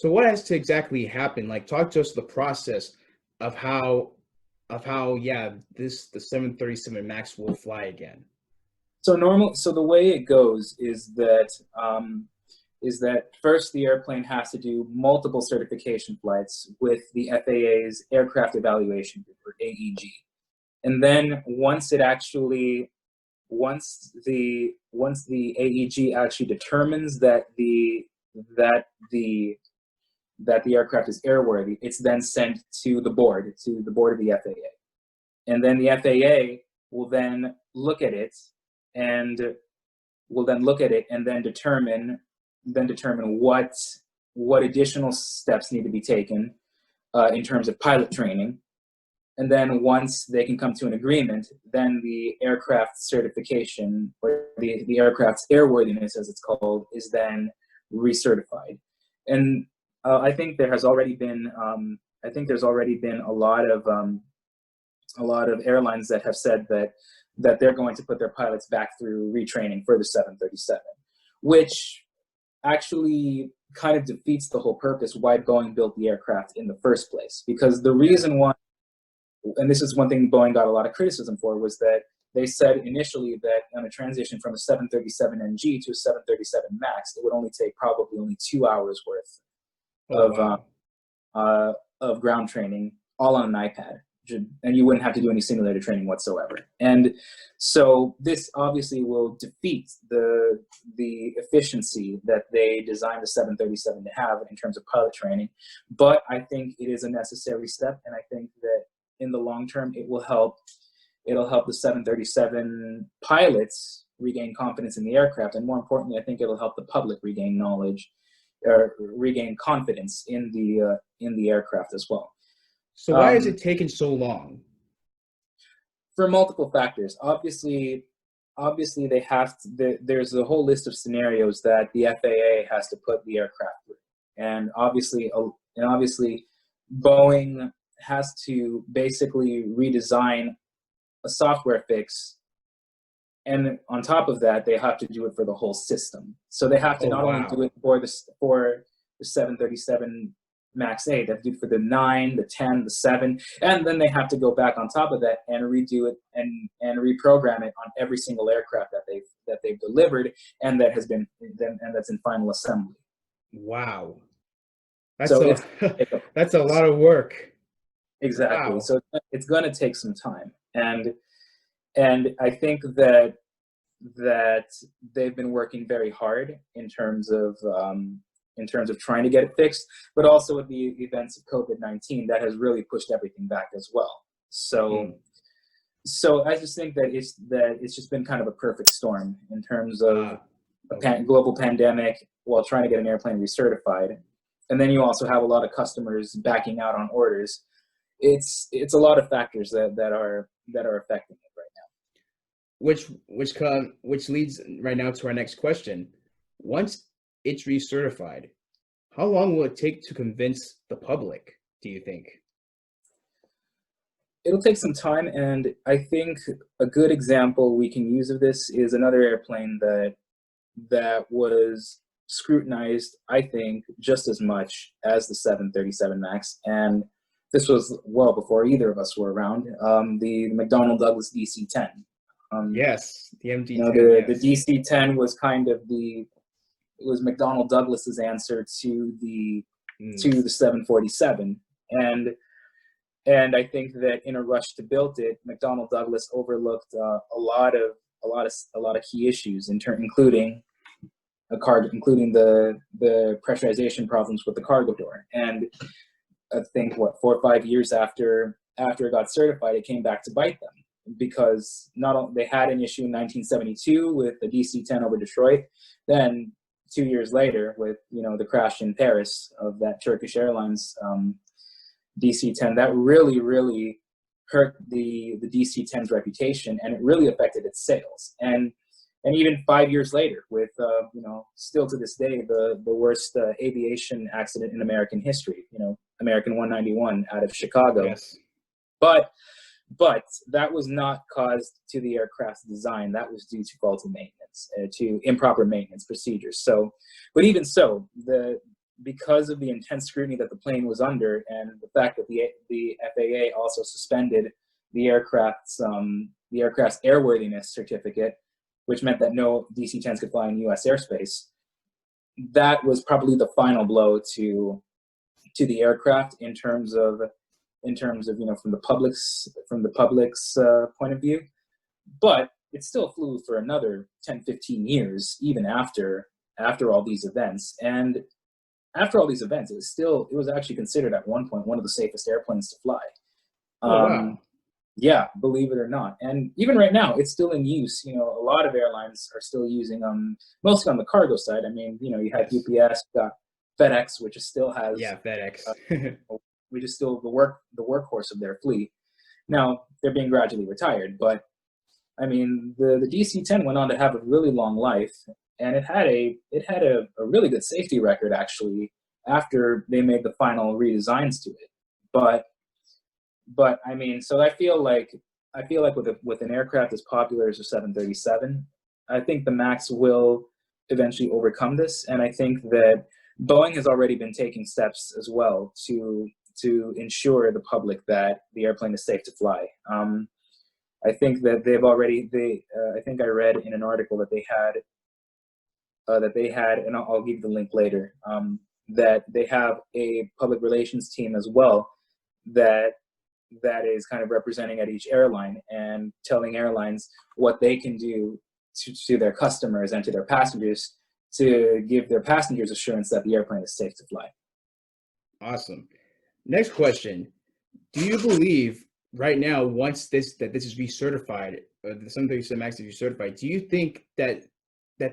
So what has to exactly happen? Like, talk to us the process of how yeah, the 737 Max will fly again. So the way it goes is that first the airplane has to do multiple certification flights with the FAA's Aircraft Evaluation Group, or AEG. And then once the AEG actually determines that the that the aircraft is airworthy, it's then sent to the board of the FAA. And then the FAA will then look at it and and then determine what additional steps need to be taken in terms of pilot training. And then once they can come to an agreement, then the aircraft certification, or the aircraft's airworthiness, as it's called, is then recertified. And I think there's already been a lot of airlines that have said that they're going to put their pilots back through retraining for the 737, which actually kind of defeats the whole purpose why Boeing built the aircraft in the first place. Because the reason why, and this is one thing Boeing got a lot of criticism for, was that they said initially that on a transition from a 737NG to a 737 MAX, it would only take probably only 2 hours worth Oh of wow. ground training, all on an iPad, and you wouldn't have to do any simulator training whatsoever. And so this obviously will defeat the efficiency that they designed the 737 to have in terms of pilot training. But I think it is a necessary step, and I think that in the long term it will help. It'll help the 737 pilots regain confidence in the aircraft, and more importantly, I think it'll help the public regain knowledge or regain confidence in the aircraft as well. So why is it taking so long? For multiple factors. Obviously, there's a whole list of scenarios that the FAA has to put the aircraft through, and obviously, Boeing has to basically redesign a software fix, and on top of that, they have to do it for the whole system. So they have to Oh not only do wow. it for the 737 Max 8, they have to do it for the 9, the 10, the 7, and then they have to go back on top of that and redo it and reprogram it on every single aircraft that they've delivered and that's in final assembly. Wow. That's So a it's that's a lot of work. exactly. Wow. So it's going to take some time, and I think that they've been working very hard in terms of trying to get it fixed, but also with the events of COVID-19, that has really pushed everything back as well. Hmm. So I just think that it's just been kind of a perfect storm in terms of Ah, a okay. global pandemic while trying to get an airplane recertified, and then you also have a lot of customers backing out on orders. It's a lot of factors that are affecting it right Which leads right now to our next question. Once it's recertified, how long will it take to convince the public, do you think? It'll take some time, and I think a good example we can use of this is another airplane that was scrutinized, I think, just as much as the 737 Max, and this was well before either of us were around. The McDonnell Douglas DC-10. Yes, the MD-10, The yes. DC-10 was kind of it was McDonnell Douglas's answer Mm. to the 747, and I think that in a rush to build it, McDonnell Douglas overlooked a lot of key issues including including the pressurization problems with the cargo door. And I think 4 or 5 years after it got certified, it came back to bite them, because not only they had an issue in 1972 with the DC-10 over Detroit, then 2 years later with the crash in Paris of that Turkish Airlines DC-10, that really hurt the DC-10's reputation, and it really affected its sales. And even 5 years later, with still to this day the worst aviation accident in American history, American 191 out of Chicago. Yes. But that was not caused to the aircraft's design. That was due to faulty maintenance, to improper maintenance procedures. So, but even so, because of the intense scrutiny that the plane was under, and the fact that the FAA also suspended the aircraft's airworthiness certificate, which meant that no DC-10s could fly in U.S. airspace, that was probably the final blow to the aircraft in terms of from the public's point of view. But it still flew for another 10, 15 years, even after all these events. And after all these events, it was actually considered at one point one of the safest airplanes to fly. Oh, wow. Yeah, believe it or not. And even right now, it's still in use. A lot of airlines are still using mostly on the cargo side. I mean, you have Yes. UPS, you got FedEx, which still has Yeah, FedEx. which is still the workhorse of their fleet. Now they're being gradually retired, but I mean, the DC-10 went on to have a really long life, and it had a really good safety record actually after they made the final redesigns to it. But I mean, so I feel like with an aircraft as popular as the 737, I think the Max will eventually overcome this, and I think that Boeing has already been taking steps as well to ensure the public that the airplane is safe to fly. I think that I think I read in an article that they had, and I'll give you the link later, that they have a public relations team as well that is kind of representing at each airline and telling airlines what they can do to their customers and to their passengers to give their passengers assurance that the airplane is safe to fly. Awesome. Next question. Do you believe right now, once this is recertified, or the 737 MAX is recertified, do you think that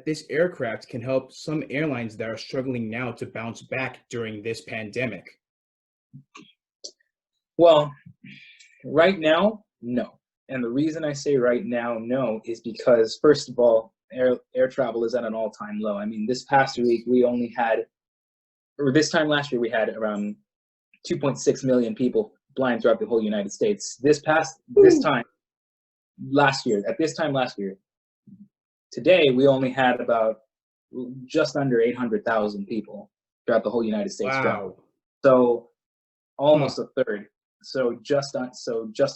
this aircraft can help some airlines that are struggling now to bounce back during this pandemic? Well, right now, no. And the reason I say right now, no, is because, first of all, air travel is at an all-time low. I mean, this past week, this time last year, we had around 2.6 million people flying throughout the whole United States. This time last year, today, we only had about just under 800,000 people throughout the whole United States. Wow. So almost a third. So just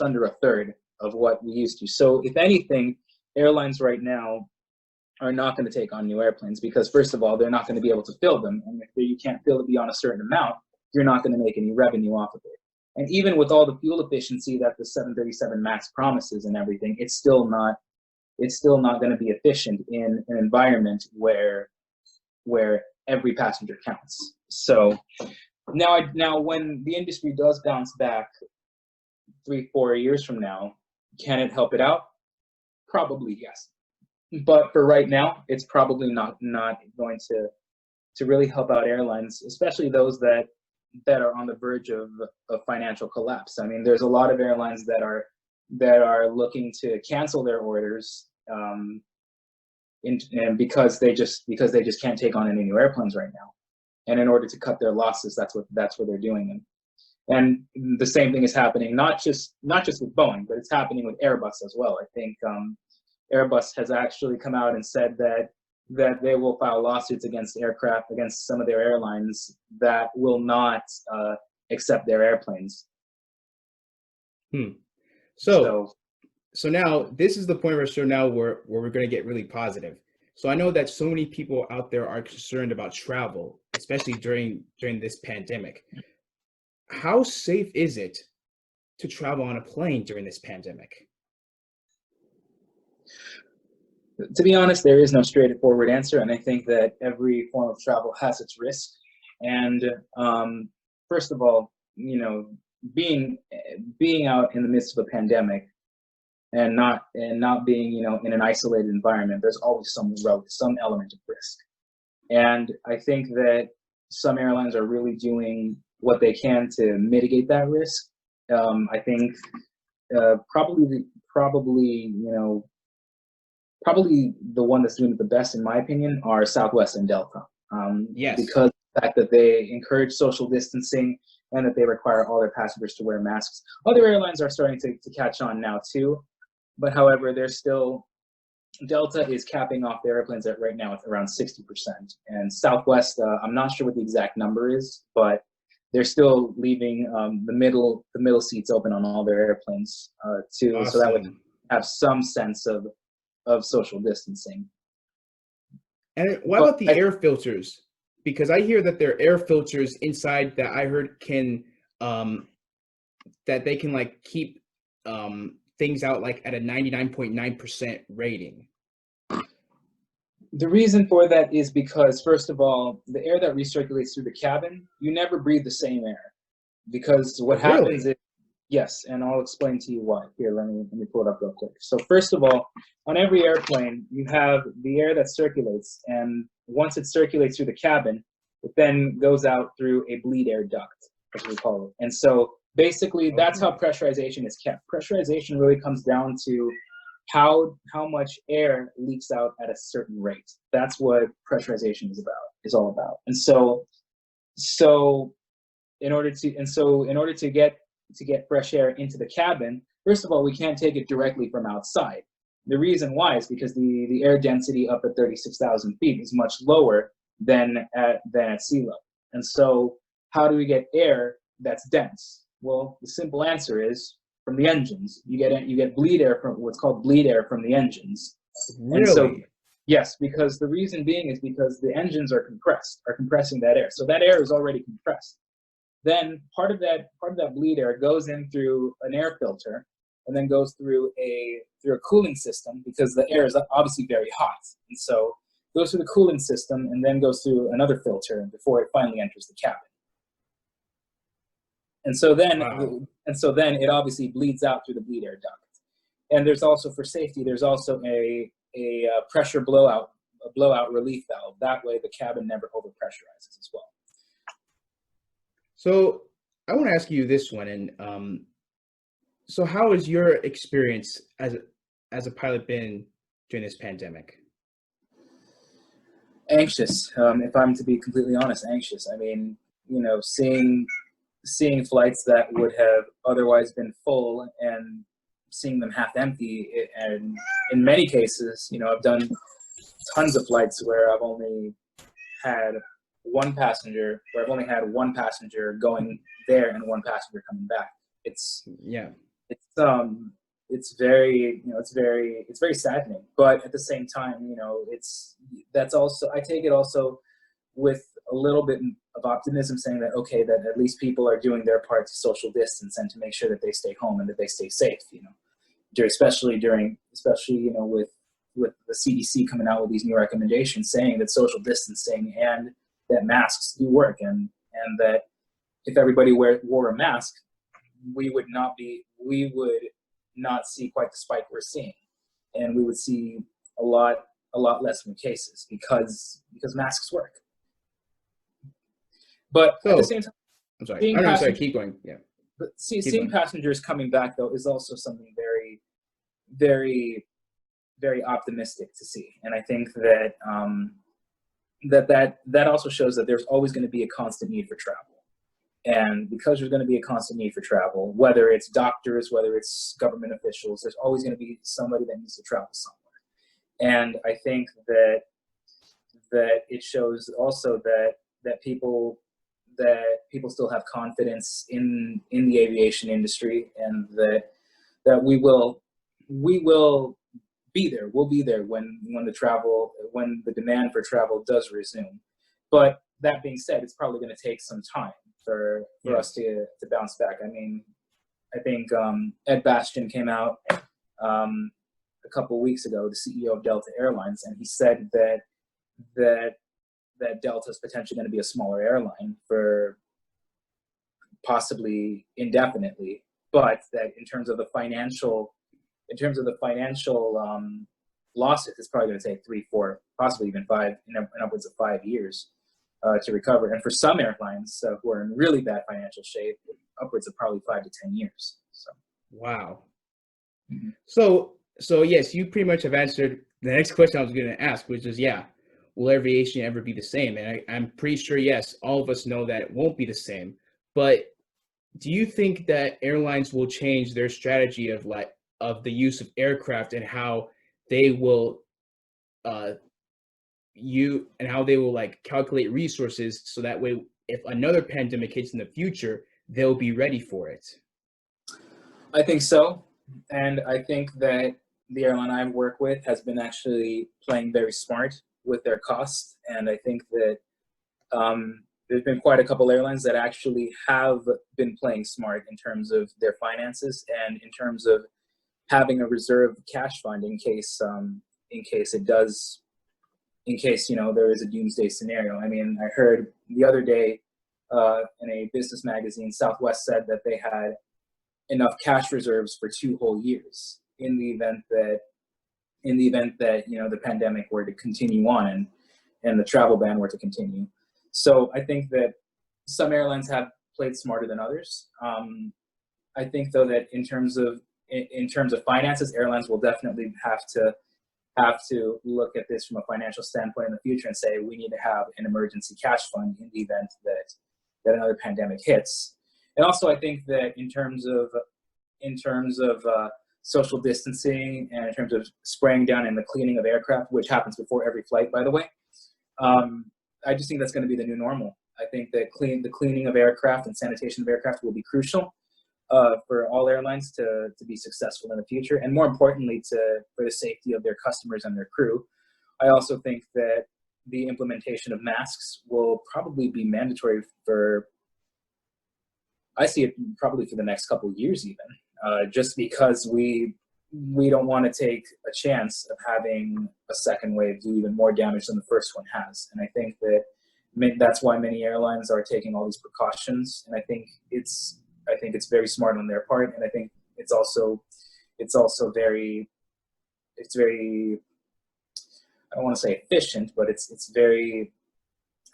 under a third of what we used to. So if anything, airlines right now are not going to take on new airplanes because, first of all, they're not going to be able to fill them. And if you can't fill it beyond a certain amount, you're not going to make any revenue off of it. And even with all the fuel efficiency that the 737 MAX promises and everything, it's still not going to be efficient in an environment where every passenger counts. So now when the industry does bounce back 3-4 years from now, can it help it out? Probably yes. But for right now, it's probably not going to really help out airlines, especially those that are on the verge of financial collapse. I mean, there's a lot of airlines that are looking to cancel their orders, and because they just can't take on any new airplanes right now. And in order to cut their losses, that's what they're doing. And the same thing is happening not just with Boeing, but it's happening with Airbus as well. I think Airbus has actually come out and said that they will file lawsuits against some of their airlines that will not accept their airplanes. So now this is the point where we're going to get really positive. So I know that so many people out there are concerned about travel, especially during this pandemic. How safe is it to travel on a plane during this pandemic? To be honest, there is no straightforward answer, and I think that every form of travel has its risk. And first of all, being out in the midst of a pandemic and not being in an isolated environment, there's always some element of risk. And I think that some airlines are really doing what they can to mitigate that risk. I think probably the one that's doing it the best, in my opinion, are Southwest and Delta. Yes. Because of the fact that they encourage social distancing and that they require all their passengers to wear masks. Other airlines are starting to catch on now too, but however, they're still Delta is capping off their airplanes at right now at around 60%, and Southwest, I'm not sure what the exact number is, but they're still leaving the middle seats open on all their airplanes so that would Awesome. have some sense of social distancing. And what But about the air filters? Because I hear that there are air filters inside that I heard can that they can like keep things out like at a 99.9% rating. the reason for that is because, first of all, the air that recirculates through the cabin, you never breathe the same air. Because Oh, what happens really? is, yes, and I'll explain to you why. Here, let me pull it up real quick. So first of all, on every airplane, you have the air that circulates, and once it circulates through the cabin, it then goes out through a bleed air duct, as we call it. And so basically, that's how Okay. pressurization is kept. Pressurization really comes down to how much air leaks out at a certain rate. That's what pressurization is all about. And so in order to get fresh air into the cabin, first of all, we can't take it directly from outside. The reason why is because the air density up at 36,000 feet is much lower than at sea level. And so how do we get air that's dense? Well, the simple answer is from the engines. You get bleed air from what's called bleed air from the engines. And so Really? yes, because the reason being is because the engines are compressing that air. So that air is already compressed. Then part of that bleed air goes in through an air filter, and then goes through a cooling system, because the air is obviously very hot, and so goes through the cooling system and then goes through another filter before it finally enters the cabin. And so then Wow. it obviously bleeds out through the bleed air duct. And there's also, for safety, there's also a pressure blowout relief valve. That way the cabin never overpressurizes as well. So I want to ask you this one, and so how has your experience as a pilot been during this pandemic? Anxious, if I'm to be completely honest, anxious. I mean, seeing flights that would have otherwise been full and seeing them half empty, and in many cases, I've done tons of flights where I've only had where I've only had one passenger going there and one passenger coming back. It's Yeah. it's it's very it's very saddening, but at the same time, that's also, I take it also with a little bit of optimism, saying that okay, that at least people are doing their part to social distance and to make sure that they stay home and that they stay safe, especially with the CDC coming out with these new recommendations saying that social distancing and that masks do work, and that if everybody wore a mask, we would not see quite the spike we're seeing, and we would see a lot less new cases because masks work. But at the So same time, I'm sorry. seeing I don't know. Sorry. passengers, Keep going. Yeah. Keep seeing going. passengers coming back though is also something very, very, very optimistic to see, and I think that that also shows that there's always going to be a constant need for travel. And because there's going to be a constant need for travel, whether it's doctors, whether it's government officials, there's always going to be somebody that needs to travel somewhere. And I think that it shows also that people still have confidence in the aviation industry, and that we will be there. We'll be there when the demand for travel does resume. But that being said, it's probably going to take some time for us Yes. to bounce back. I mean, I think Ed Bastian came out a couple of weeks ago, the CEO of Delta Airlines, and he said that Delta is potentially going to be a smaller airline for possibly indefinitely, but that in terms of the financial losses, it's probably going to take 3, 4, possibly even 5, in upwards of 5 years to recover. And for some airlines who are in really bad financial shape, upwards of probably 5 to 10 years. So. Wow. Mm-hmm. So yes, you pretty much have answered the next question I was going to ask, which is, yeah, will aviation ever be the same? And I'm pretty sure, yes, all of us know that it won't be the same. But do you think that airlines will change their strategy of the use of aircraft and how they will uh, you and how they will like calculate resources so that way if another pandemic hits in the future, they'll be ready for it. I think so. And I think that the airline I work with has been actually playing very smart with their costs. And I think that there's been quite a couple airlines that actually have been playing smart in terms of their finances and in terms of having a reserve cash fund in case it does, in case, you know, there is a doomsday scenario. I mean, I heard the other day in a business magazine, Southwest said that they had enough cash reserves for 2 whole years in the event that, you know, the pandemic were to continue on and the travel ban were to continue. So I think that some airlines have played smarter than others. I think though that in terms of finances, airlines will definitely have to look at this from a financial standpoint in the future and say we need to have an emergency cash fund in the event that another pandemic hits. And also, I think that in terms of social distancing and in terms of spraying down and the cleaning of aircraft, which happens before every flight, by the way, I just think that's going to be the new normal. I think that the cleaning of aircraft and sanitation of aircraft will be crucial for all airlines to be successful in the future, and more importantly, for the safety of their customers and their crew. I also think that the implementation of masks will probably be mandatory I see it probably for the next couple of years even, just because we don't want to take a chance of having a second wave do even more damage than the first one has. And I think that that's why many airlines are taking all these precautions. And I think it's very smart on their part. And I think it's also very, I don't want to say efficient, but I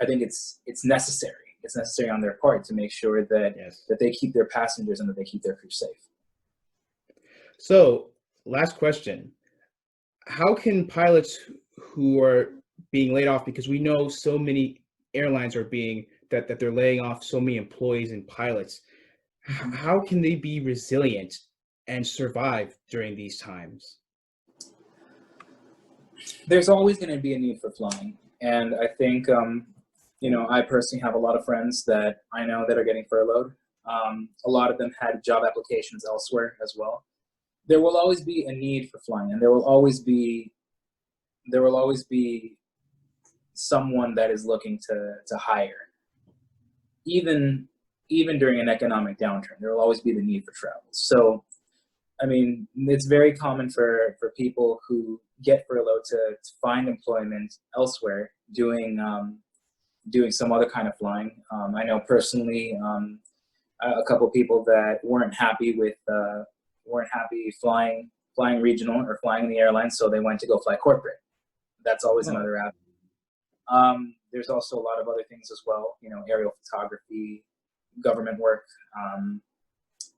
think it's necessary. It's necessary on their part to make sure that Yes. that they keep their passengers and that they keep their crew safe. So, last question. How can pilots who are being laid off, because we know so many airlines are being that they're laying off so many employees and pilots, how can they be resilient and survive during these times? There's always going to be a need for flying, and I think you know, I personally have a lot of friends that I know that are getting furloughed. A lot of them had job applications elsewhere as well. There will always be a need for flying, and there will always be someone that is looking to hire. Even during an economic downturn, there will always be the need for travel. So, I mean, it's very common for people who get furloughed to find employment elsewhere doing some other kind of flying. I know personally a couple of people that weren't happy flying regional or flying in the airline, so they went to go fly corporate. That's always another avenue. There's also a lot of other things as well, you know, aerial photography, government work,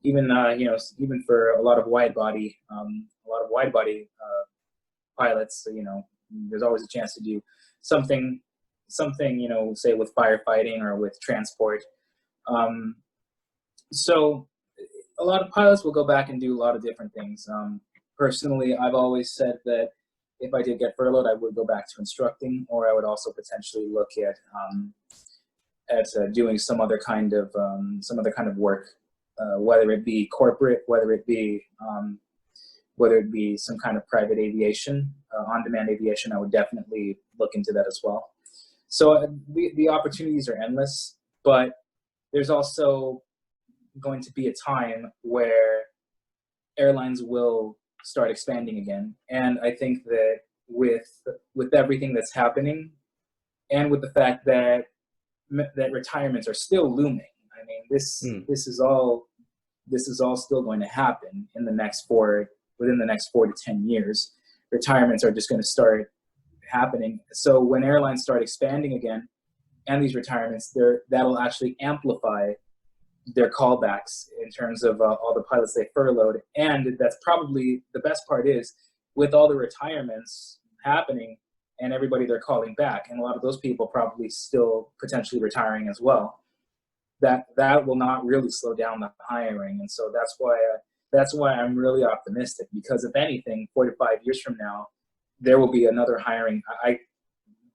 even you know, even for a lot of wide body pilots. So, you know, there's always a chance to do something, you know, say with firefighting or with transport. So a lot of pilots will go back and do a lot of different things. Personally, I've always said that if I did get furloughed, I would go back to instructing, or I would also potentially look at doing some other kind of work, whether it be corporate, whether it be some kind of private aviation, on-demand aviation. I would definitely look into that as well. So the opportunities are endless, but there's also going to be a time where airlines will start expanding again. And I think that with everything that's happening, and with the fact that retirements are still looming, I mean, this is all still going to happen within the next 4 to 10 years. Retirements are just going to start happening. So when airlines start expanding again, and these retirements, that'll actually amplify their callbacks in terms of all the pilots they furloughed. And that's probably the best part is, with all the retirements happening and everybody they're calling back, and a lot of those people probably still potentially retiring as well, that will not really slow down the hiring. And so that's why I'm really optimistic, because if anything, 4 to 5 years from now, there will be another hiring.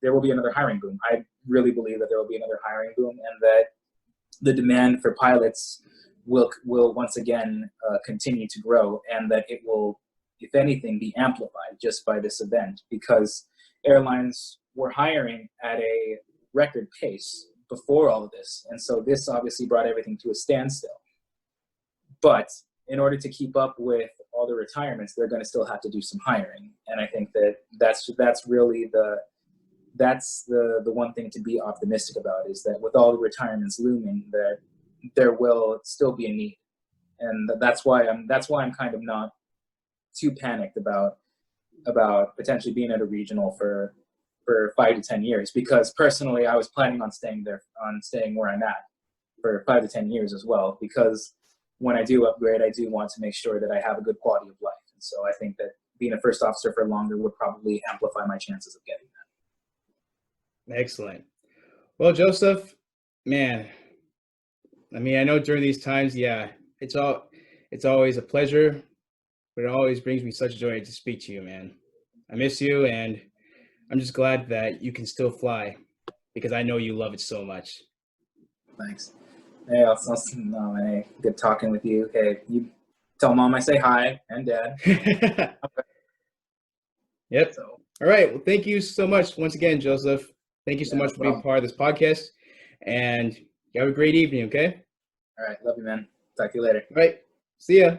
There will be another hiring boom. I really believe that there will be another hiring boom, and that the demand for pilots will once again continue to grow, and that it will, if anything, be amplified just by this event, because airlines were hiring at a record pace before all of this, and so this obviously brought everything to a standstill. But in order to keep up with all the retirements, they're going to still have to do some hiring, and I think that that's really the one thing to be optimistic about, is that with all the retirements looming, that there will still be a need, and that's why I'm kind of not too panicked about potentially being at a regional for 5 to 10 years, because personally I was planning on staying where I'm at for 5 to 10 years as well, because when I do upgrade, I do want to make sure that I have a good quality of life, and so I think that being a first officer for longer would probably amplify my chances of getting that. Excellent. Well, Joseph, man, I mean, I know during these times, yeah, it's always a pleasure, but it always brings me such joy to speak to you, man. I miss you, and I'm just glad that you can still fly, because I know you love it so much. Thanks. Hey, no, hey, good talking with you. Hey, you tell Mom I say hi, and Dad. Yep. So, all right. Well, thank you so much once again, Joseph. Thank you so much no for being problem. part of this podcast, and you have a great evening, okay? All right, love you, man. Talk to you later. All right. See ya.